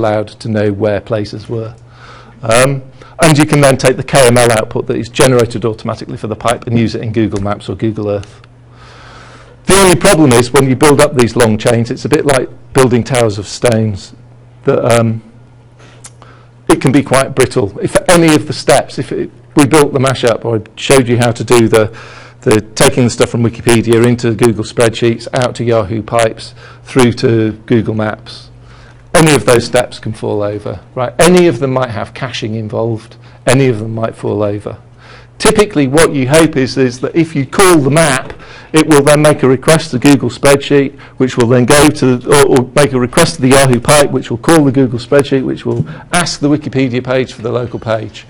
allowed to know where places were. And you can then take the KML output that is generated automatically for the pipe and use it in Google Maps or Google Earth. The only problem is when you build up these long chains, it's a bit like building towers of stones, that it can be quite brittle. If any of the steps, we built the mashup, or I showed you how to do the taking the stuff from Wikipedia into Google spreadsheets, out to Yahoo pipes, through to Google Maps, any of those steps can fall over, right? Any of them might have caching involved. Any of them might fall over. Typically, what you hope is that if you call the map, it will then make a request to Google spreadsheet, which will then go to, or make a request to the Yahoo pipe, which will call the Google spreadsheet, which will ask the Wikipedia page for the local page.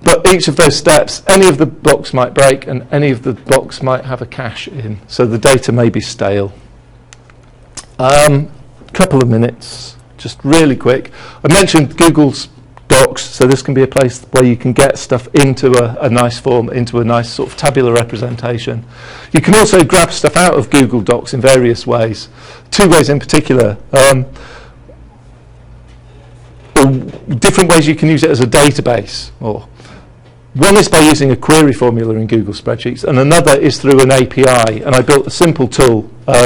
But each of those steps, any of the blocks might break, and any of the blocks might have a cache in, so the data may be stale. Couple of minutes, just really quick. I mentioned Google's Docs, so this can be a place where you can get stuff into a nice form, into a nice sort of tabular representation. You can also grab stuff out of Google Docs in various ways. Two ways in particular. Different ways you can use it as a database. One is by using a query formula in Google Spreadsheets, and another is through an API. And I built a simple tool,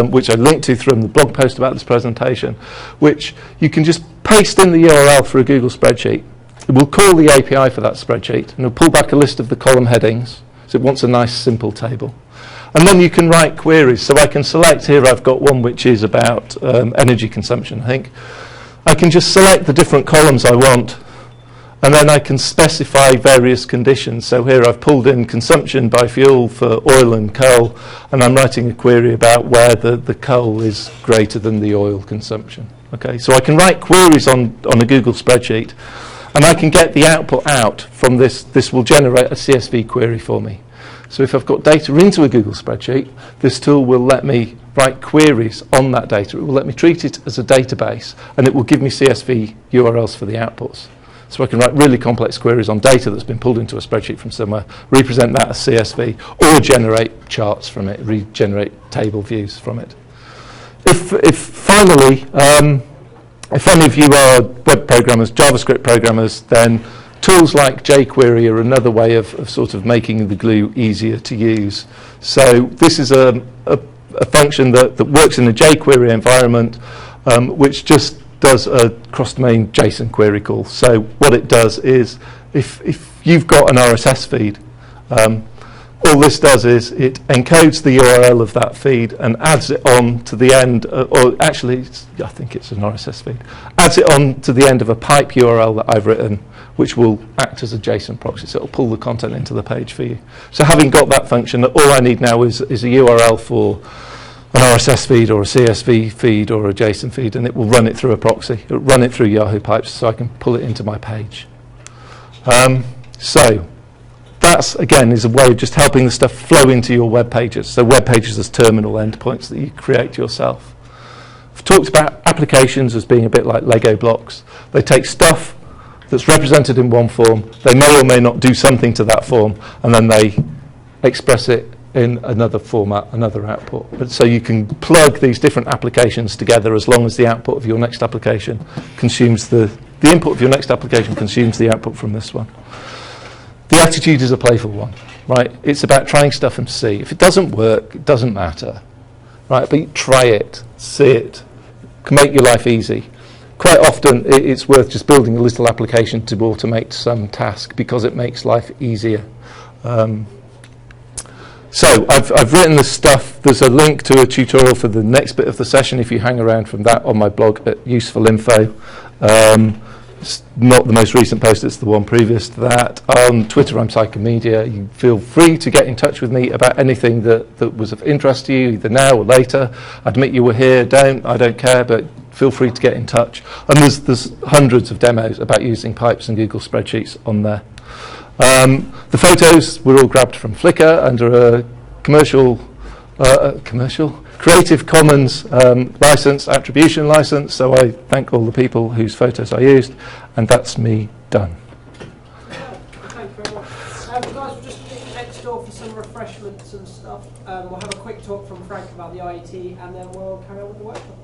which I linked to from the blog post about this presentation, which you can just paste in the URL for a Google spreadsheet. It will call the API for that spreadsheet, and it'll pull back a list of the column headings. So it wants a nice, simple table. And then you can write queries. So I can select here, I've got one which is about energy consumption, I think. I can just select the different columns I want, and then I can specify various conditions. So here I've pulled in consumption by fuel for oil and coal, and I'm writing a query about where the coal is greater than the oil consumption. Okay, so I can write queries on a Google spreadsheet, and I can get the output out from this. This will generate a CSV query for me. So if I've got data into a Google spreadsheet, this tool will let me write queries on that data. It will let me treat it as a database, and it will give me CSV URLs for the outputs. So I can write really complex queries on data that's been pulled into a spreadsheet from somewhere, represent that as CSV, or generate charts from it, regenerate table views from it. Finally, if any of you are web programmers, JavaScript programmers, then tools like jQuery are another way of sort of making the glue easier to use. So this is a function that works in a jQuery environment, which just does a cross-domain JSON query call. So what it does is, if you've got an RSS feed, all this does is it encodes the URL of that feed and adds it on to the end, or actually, I think it's an RSS feed, adds it on to the end of a pipe URL that I've written, which will act as a JSON proxy. So it'll pull the content into the page for you. So having got that function, all I need now is a URL for an RSS feed or a CSV feed or a JSON feed, and it will run it through a proxy. It will run it through Yahoo pipes so I can pull it into my page. So that's, again, is a way of just helping the stuff flow into your web pages. So web pages as terminal endpoints that you create yourself. I've talked about applications as being a bit like Lego blocks. They take stuff that's represented in one form. They may or may not do something to that form, and then they express it in another format, another output. But so you can plug these different applications together as long as the output of your next application consumes the input of your next application consumes the output from this one. The attitude is a playful one, right? It's about trying stuff and see. If it doesn't work, it doesn't matter, right? But try it, see it, can make your life easy. Quite often, it's worth just building a little application to automate some task because it makes life easier. So I've written this stuff. There's a link to a tutorial for the next bit of the session if you hang around from that on my blog at Useful Info. It's not the most recent post, it's the one previous to that. On Twitter, I'm Psychomedia. You feel free to get in touch with me about anything that was of interest to you, either now or later. Admit you were here, I don't care, but feel free to get in touch. And there's hundreds of demos about using pipes and Google spreadsheets on there. The photos were all grabbed from Flickr under a Creative Commons license, attribution license, so I thank all the people whose photos I used, and that's me done. Thank you very much. Guys, we'll just meet next door for some refreshments and stuff. We'll have a quick talk from Frank about the IET, and then we'll carry on with the workshop.